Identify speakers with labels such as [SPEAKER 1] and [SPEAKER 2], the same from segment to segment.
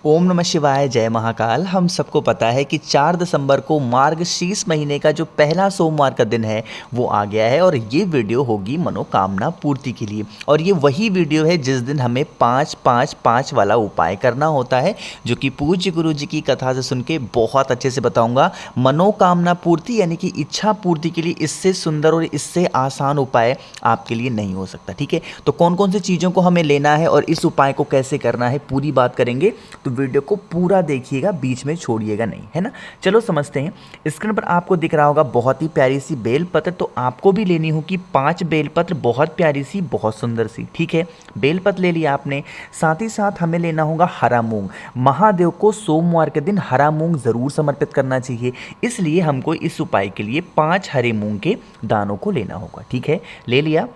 [SPEAKER 1] ओम नमः शिवाय, जय महाकाल। हम सबको पता है कि 4 दिसंबर को मार्गशीर्ष महीने का जो पहला सोमवार का दिन है वो आ गया है और ये वीडियो होगी मनोकामना पूर्ति के लिए। और ये वही वीडियो है जिस दिन हमें 5-5-5 वाला उपाय करना होता है, जो कि पूज्य गुरु जी की कथा से सुन के बहुत अच्छे से बताऊंगा। मनोकामना पूर्ति यानी कि इच्छा पूर्ति के लिए इससे सुंदर और इससे आसान उपाय आपके लिए नहीं हो सकता। ठीक है, तो कौन कौन सी चीज़ों को हमें लेना है और इस उपाय को कैसे करना है पूरी बात करेंगे। तो वीडियो को पूरा देखिएगा, बीच में छोड़िएगा नहीं, है ना। चलो समझते हैं। स्क्रीन पर आपको दिख रहा होगा बहुत ही प्यारी सी बेलपत्र, तो आपको भी लेनी होगी 5 बेलपत्र, बहुत प्यारी सी, बहुत सुंदर सी। ठीक है, बेलपत्र ले लिया आपने। साथ ही साथ हमें लेना होगा हरा मूंग। महादेव को सोमवार के दिन हरा मूंग जरूर समर्पित करना चाहिए, इसलिए हमको इस उपाय के लिए 5 हरे मूंग के दानों को लेना होगा। ठीक है, ले लिया।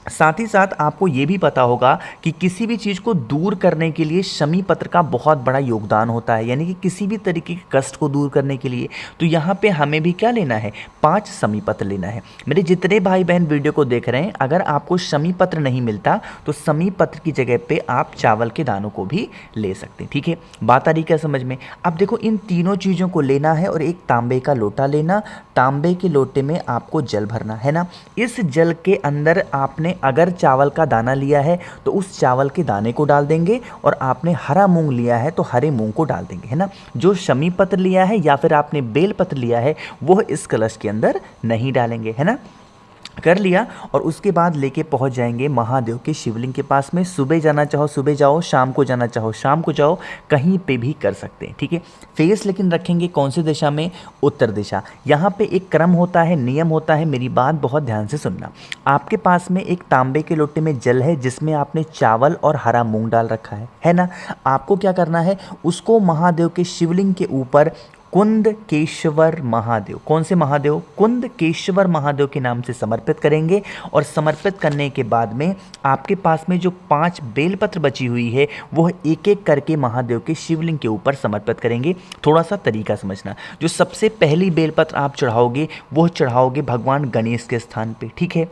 [SPEAKER 1] साथ ही साथ आपको ये भी पता होगा कि किसी भी चीज़ को दूर करने के लिए शमी पत्र का बहुत बड़ा योगदान होता है, यानी कि किसी भी तरीके के कष्ट को दूर करने के लिए। तो यहाँ पे हमें भी क्या लेना है, 5 शमी पत्र लेना है। मेरे जितने भाई बहन वीडियो को देख रहे हैं, अगर आपको शमी पत्र नहीं मिलता तो शमी पत्र की जगह पे आप चावल के दानों को भी ले सकते हैं। ठीक है, बात आ रही क्या समझ में। अब देखो, इन तीनों चीज़ों को लेना है और एक तांबे का लोटा लेना। तांबे के लोटे में आपको जल भरना है ना। इस जल के अंदर आपने अगर चावल का दाना लिया है तो उस चावल के दाने को डाल देंगे, और आपने हरा मूंग लिया है तो हरे मूंग को डाल देंगे, है ना। जो शमी पत्र लिया है या फिर आपने बेल पत्र लिया है वो इस कलश के अंदर नहीं डालेंगे, है ना। कर लिया और उसके बाद लेके पहुंच जाएंगे महादेव के शिवलिंग के पास में। सुबह जाना चाहो सुबह जाओ, शाम को जाना चाहो शाम को जाओ, कहीं पे भी कर सकते हैं। ठीक है, फेस लेकिन रखेंगे कौन सी दिशा में, उत्तर दिशा। यहाँ पे एक क्रम होता है, नियम होता है, मेरी बात बहुत ध्यान से सुनना। आपके पास में एक तांबे के लोटे में जल है जिसमें आपने चावल और हरा मूंग डाल रखा है ना। आपको क्या करना है, उसको महादेव के शिवलिंग के ऊपर कुंदकेश्वर महादेव, कौन से महादेव, कुंदकेश्वर महादेव के नाम से समर्पित करेंगे। और समर्पित करने के बाद में आपके पास में जो 5 बेलपत्र बची हुई है वह एक एक करके महादेव के शिवलिंग के ऊपर समर्पित करेंगे। थोड़ा सा तरीका समझना। जो सबसे पहली बेलपत्र आप चढ़ाओगे वो चढ़ाओगे भगवान गणेश के स्थान पे। ठीक है,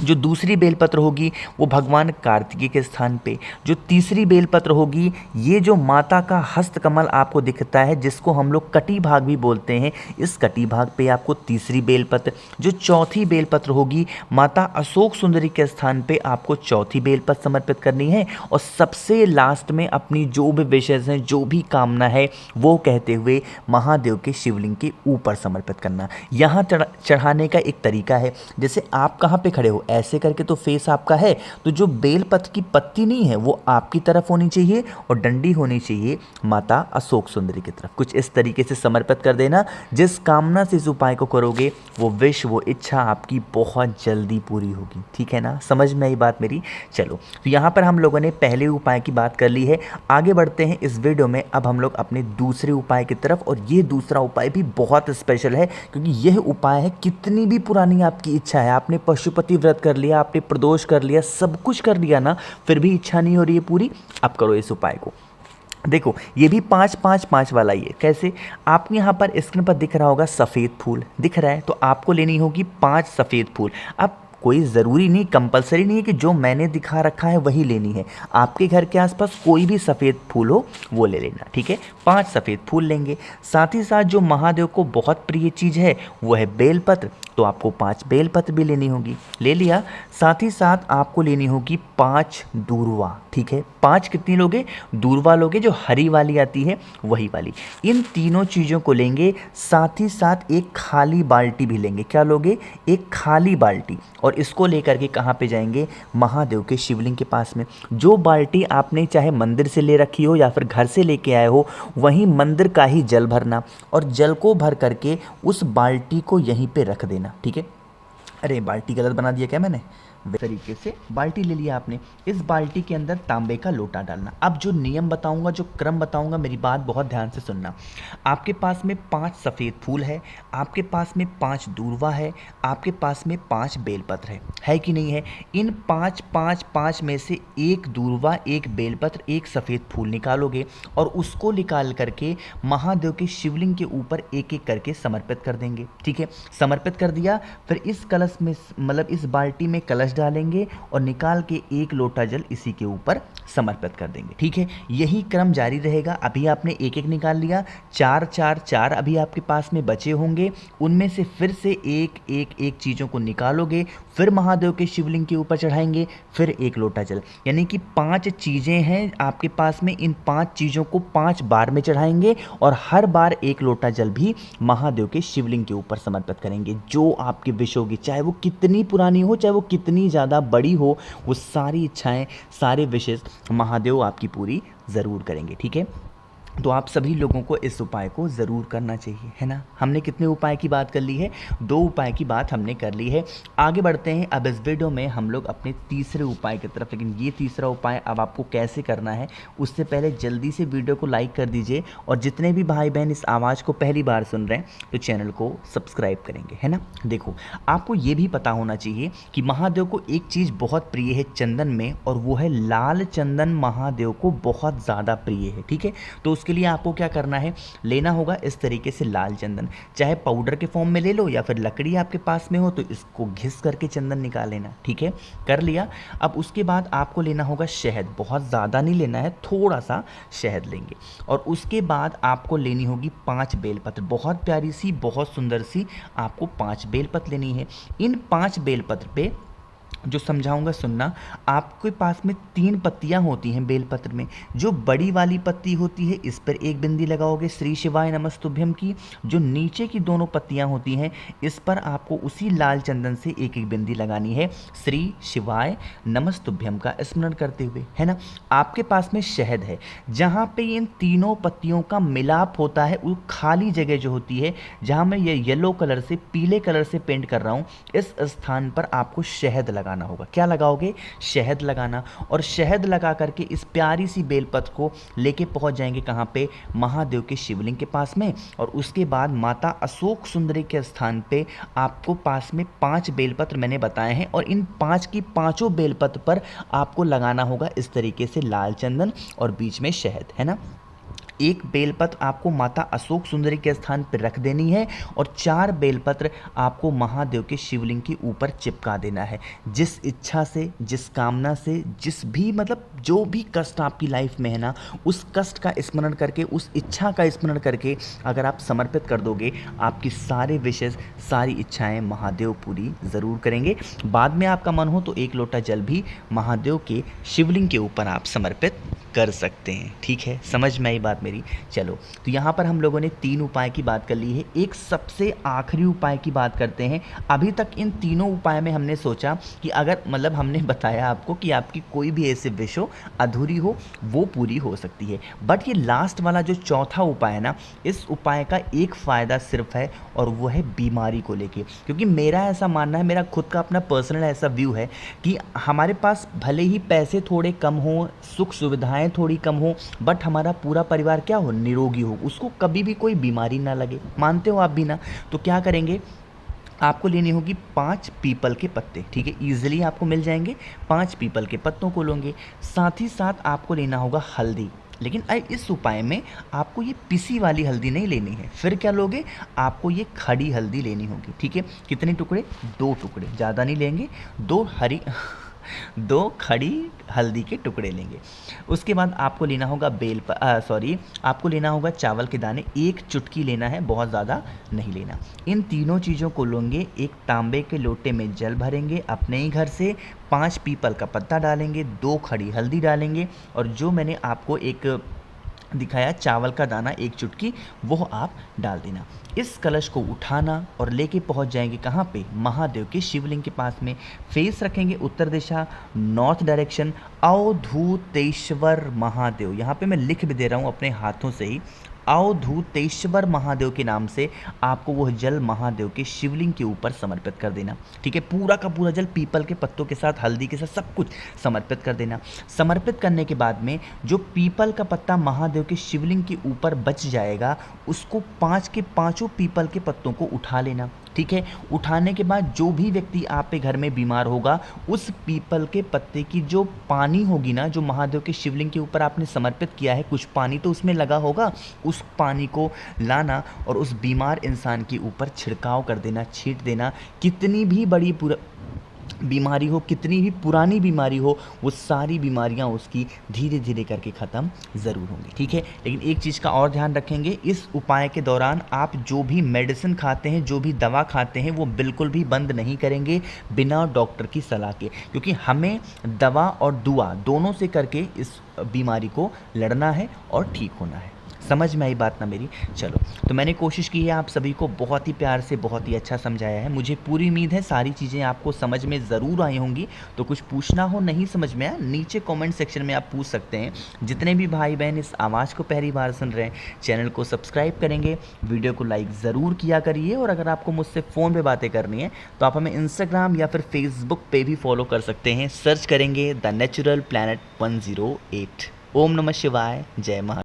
[SPEAKER 1] जो दूसरी बेलपत्र होगी वो भगवान कार्तिकेय के स्थान पे। जो तीसरी बेलपत्र होगी, ये जो माता का हस्तकमल आपको दिखता है जिसको हम लोग कटी भाग भी बोलते हैं, इस कटी भाग पे आपको तीसरी बेलपत्र। जो चौथी बेलपत्र होगी, माता अशोक सुंदरी के स्थान पे आपको चौथी बेलपत्र समर्पित करनी है। और सबसे लास्ट में अपनी जो भी विशेष हैं, जो भी कामना है वो कहते हुए महादेव के शिवलिंग के ऊपर समर्पित करना। यहाँ चढ़ाने का एक तरीका है, जैसे आप कहाँ पे खड़े हो, ऐसे करके तो फेस आपका है, तो जो बेलपत्र की पत्ती नहीं है वो आपकी तरफ होनी चाहिए और डंडी होनी चाहिए माता अशोक सुंदरी की तरफ। कुछ इस तरीके से समर्पित कर देना। जिस कामना से इस उपाय को करोगे वो विश, वो इच्छा आपकी बहुत जल्दी पूरी होगी। ठीक है ना, समझ में आई बात मेरी। चलो, तो यहाँ पर हम लोगों ने पहले उपाय की बात कर ली है। आगे बढ़ते हैं इस वीडियो में। अब हम लोग अपने दूसरे उपाय की तरफ, और ये दूसरा उपाय भी बहुत स्पेशल है क्योंकि यह उपाय है, कितनी भी पुरानी आपकी इच्छा है, आपने पशुपति व्रत कर लिया, आपने प्रदोष कर लिया, सब कुछ कर लिया ना, फिर भी इच्छा नहीं हो रही है पूरी, अब करो इस उपाय को। देखो, ये भी 5-5-5 वाला ही है। कैसे, आपको यहाँ पर स्क्रीन पर दिख रहा होगा सफ़ेद फूल दिख रहा है, तो आपको लेनी होगी 5 सफ़ेद फूल। अब कोई ज़रूरी नहीं, कंपलसरी नहीं है कि जो मैंने दिखा रखा है वही लेनी है। आपके घर के आसपास कोई भी सफ़ेद फूल हो वो ले लेना। ठीक है, 5 सफ़ेद फूल लेंगे। साथ ही साथ जो महादेव को बहुत प्रिय चीज़ है वो है बेलपत्र, तो आपको 5 बेलपत्र भी लेनी होगी। ले लिया। साथ ही साथ आपको लेनी होगी 5 दूर्वा। ठीक है, 5 कितनी लोगे, दूर्वा लोगे, जो हरी वाली आती है वही वाली। इन तीनों चीज़ों को लेंगे। साथ ही साथ एक खाली बाल्टी भी लेंगे। क्या लोगे, एक खाली बाल्टी। और इसको लेकर के कहाँ पे जाएंगे, महादेव के शिवलिंग के पास में। जो बाल्टी आपने चाहे मंदिर से ले रखी हो या फिर घर से लेके आए हो, वहीं मंदिर का ही जल भरना, और जल को भर करके उस बाल्टी को यहीं पे रख देना। ठीक है, अरे बाल्टी गलत बना दिया क्या मैंने, तरीके से बाल्टी ले लिया आपने। इस बाल्टी के अंदर तांबे का लोटा डालना। अब जो नियम बताऊंगा, जो क्रम बताऊंगा, मेरी बात बहुत ध्यान से सुनना। आपके पास में 5 सफ़ेद फूल है, आपके पास में 5 दूर्वा है, आपके पास में 5 बेलपत्र है कि नहीं है। इन 5-5-5 में से एक दूर्वा, एक बेलपत्र, एक सफ़ेद फूल निकालोगे और उसको निकाल करके महादेव के शिवलिंग के ऊपर एक एक करके समर्पित कर देंगे। ठीक है, समर्पित कर दिया। फिर इस कलश में, मतलब इस बाल्टी में कलश कलश डालेंगे और निकाल के 1 लोटा जल इसी के ऊपर समर्पित कर देंगे। ठीक है, यही क्रम जारी रहेगा। अभी आपने एक एक निकाल लिया, 4 4 4 अभी आपके पास में बचे होंगे, उनमें से फिर से एक चीज़ों को निकालोगे, फिर महादेव के शिवलिंग के ऊपर चढ़ाएंगे, फिर 1 लोटा जल, यानी कि 5 चीज़ें हैं आपके पास में। इन 5 चीज़ों को 5 बार में चढ़ाएंगे और हर बार 1 लोटा जल भी महादेव के शिवलिंग के ऊपर समर्पित करेंगे। जो आपकी विश होगी, चाहे वो कितनी पुरानी हो, चाहे वो कितनी ज़्यादा बड़ी हो, वो सारी इच्छाएं, सारे विशेष महादेव आपकी पूरी ज़रूर करेंगे। ठीक है, तो आप सभी लोगों को इस उपाय को ज़रूर करना चाहिए, है ना। हमने कितने उपाय की बात कर ली है? 2 उपाय की बात हमने कर ली है। आगे बढ़ते हैं अब इस वीडियो में हम लोग अपने तीसरे उपाय की तरफ। लेकिन ये तीसरा उपाय अब आपको कैसे करना है, उससे पहले जल्दी से वीडियो को लाइक कर दीजिए, और जितने भी भाई बहन इस आवाज़ को पहली बार सुन रहे हैं तो चैनल को सब्सक्राइब करेंगे, है ना। देखो, आपको ये भी पता होना चाहिए कि महादेव को एक चीज़ बहुत प्रिय है चंदन में, और वो है लाल चंदन। महादेव को बहुत ज़्यादा प्रिय है। ठीक है, तो उसके लिए आपको क्या करना है, लेना होगा इस तरीके से लाल चंदन, चाहे पाउडर के फॉर्म में ले लो या फिर लकड़ी आपके पास में हो तो इसको घिस करके चंदन निकाल लेना। ठीक है, कर लिया। अब उसके बाद आपको लेना होगा शहद, बहुत ज़्यादा नहीं लेना है, थोड़ा सा शहद लेंगे, और उसके बाद आपको लेनी होगी 5 बेलपत्र, बहुत प्यारी सी, बहुत सुंदर सी आपको 5 बेलपत्र लेनी है। इन 5 बेलपत्र पे जो समझाऊंगा सुनना। आपके पास में 3 पत्तियां होती हैं बेलपत्र में। जो बड़ी वाली पत्ती होती है इस पर 1 बिंदी लगाओगे श्री शिवाय नमस्तुभ्यम की। जो नीचे की दोनों पत्तियां होती हैं इस पर आपको उसी लाल चंदन से 1 बिंदी लगानी है श्री शिवाय नमस्तुभ्यम का स्मरण करते हुए, है ना। आपके पास में शहद है, जहाँ पे इन तीनों पत्तियों का मिलाप होता है, वो खाली जगह जो होती है जहाँ मैं ये येलो कलर से पीले कलर से पेंट कर रहा हूँ, इस स्थान पर आपको शहद लगाना होगा। क्या लगाओगे? शहद लगाना। और शहद लगा करके इस प्यारी सी बेलपत्र को लेके पहुंच जाएंगे कहां पे? महादेव के शिवलिंग के पास में। और उसके बाद माता अशोक सुंदरी के स्थान पे आपको पास में 5 बेलपत्र मैंने बताए हैं, और इन 5 की पांचों बेलपत्र पर आपको लगाना होगा इस तरीके से लाल चंदन और बीच में शहद, है ना। 1 बेलपत्र आपको माता अशोक सुंदरी के स्थान पर रख देनी है, और 4 बेलपत्र आपको महादेव के शिवलिंग के ऊपर चिपका देना है। जिस इच्छा से, जिस कामना से, जिस भी मतलब जो भी कष्ट आपकी लाइफ में है ना, उस कष्ट का स्मरण करके, उस इच्छा का स्मरण करके अगर आप समर्पित कर दोगे, आपकी सारे विशेष, सारी इच्छाएं महादेव पूरी ज़रूर करेंगे। बाद में आपका मन हो तो 1 लोटा जल भी महादेव के शिवलिंग के ऊपर आप समर्पित कर सकते हैं। ठीक है, समझ में आई बात मेरी? चलो, तो यहाँ पर हम लोगों ने 3 उपाय की बात कर ली है। एक सबसे आखिरी उपाय की बात करते हैं। अभी तक इन तीनों उपाय में हमने सोचा कि अगर मतलब हमने बताया आपको कि आपकी कोई भी ऐसी विश हो अधूरी हो, वो पूरी हो सकती है। बट ये लास्ट वाला जो चौथा उपाय है ना, इस उपाय का एक फ़ायदा सिर्फ है, और वो है बीमारी को लेके। क्योंकि मेरा ऐसा मानना है, मेरा खुद का अपना पर्सनल ऐसा व्यू है कि हमारे पास भले ही पैसे थोड़े कम हो, सुख सुविधाएं थोड़ी कम हो, बट हमारा पूरा परिवार क्या हो? निरोगी हो, उसको कभी भी कोई बीमारी ना लगे। मानते हो आप भी ना? तो क्या करेंगे, आपको लेनी होगी 5 पीपल के पत्ते। ठीक है, ईजिली आपको मिल जाएंगे। 5 पीपल के पत्तों को लोगे। साथ ही साथ आपको लेना होगा हल्दी। लेकिन इस उपाय में आपको ये पिसी वाली हल्दी नहीं लेनी है। फिर क्या लोगे? आपको ये खड़ी हल्दी लेनी होगी। ठीक है, कितने टुकड़े? 2 टुकड़े, ज़्यादा नहीं लेंगे। 2 खड़ी हल्दी के टुकड़े लेंगे। उसके बाद आपको लेना होगा आपको लेना होगा चावल के दाने, 1 चुटकी लेना है, बहुत ज़्यादा नहीं लेना। इन तीनों चीज़ों को लेंगे, एक तांबे के लोटे में जल भरेंगे अपने ही घर से, 5 पीपल का पत्ता डालेंगे, 2 खड़ी हल्दी डालेंगे, और जो मैंने आपको एक दिखाया चावल का दाना 1 चुटकी, वो आप डाल देना। इस कलश को उठाना और लेके पहुंच जाएंगे कहाँ पे? महादेव के शिवलिंग के पास में। फेस रखेंगे उत्तर दिशा, नॉर्थ डायरेक्शन। अवधूतेश्वर महादेव, यहाँ पे मैं लिख भी दे रहा हूँ अपने हाथों से ही, अवधूतेश्वर महादेव के नाम से आपको वह जल महादेव के शिवलिंग के ऊपर समर्पित कर देना। ठीक है, पूरा का पूरा जल पीपल के पत्तों के साथ, हल्दी के साथ, सब कुछ समर्पित कर देना। समर्पित करने के बाद में जो पीपल का पत्ता महादेव के शिवलिंग के ऊपर बच जाएगा, उसको 5 के पाँचों पीपल के पत्तों को उठा लेना। ठीक है, उठाने के बाद जो भी व्यक्ति आप पे घर में बीमार होगा, उस पीपल के पत्ते की जो पानी होगी ना, जो महादेव के शिवलिंग के ऊपर आपने समर्पित किया है, कुछ पानी तो उसमें लगा होगा, उस पानी को लाना और उस बीमार इंसान के ऊपर छिड़काव कर देना, छींट देना। कितनी भी बड़ी बीमारी हो, कितनी भी पुरानी बीमारी हो, वो सारी बीमारियां उसकी धीरे धीरे करके ख़त्म ज़रूर होंगी। ठीक है, लेकिन एक चीज़ का और ध्यान रखेंगे, इस उपाय के दौरान आप जो भी मेडिसिन खाते हैं, जो भी दवा खाते हैं, वो बिल्कुल भी बंद नहीं करेंगे बिना डॉक्टर की सलाह के, क्योंकि हमें दवा और दुआ दोनों से करके इस बीमारी को लड़ना है और ठीक होना है। समझ में आई बात ना मेरी? चलो, तो मैंने कोशिश की है आप सभी को बहुत ही प्यार से, बहुत ही अच्छा समझाया है। मुझे पूरी उम्मीद है सारी चीज़ें आपको समझ में ज़रूर आई होंगी। तो कुछ पूछना हो, नहीं समझ में आया, नीचे कमेंट सेक्शन में आप पूछ सकते हैं। जितने भी भाई बहन इस आवाज़ को पहली बार सुन रहे हैं, चैनल को सब्सक्राइब करेंगे, वीडियो को लाइक ज़रूर किया करिए। और अगर आपको मुझसे फ़ोन पर बातें करनी है तो आप हमें इंस्टाग्राम या फिर फेसबुक पे भी फॉलो कर सकते हैं। सर्च करेंगे द नेचुरल प्लैनेट 108। ओम नमः शिवाय, जय महा।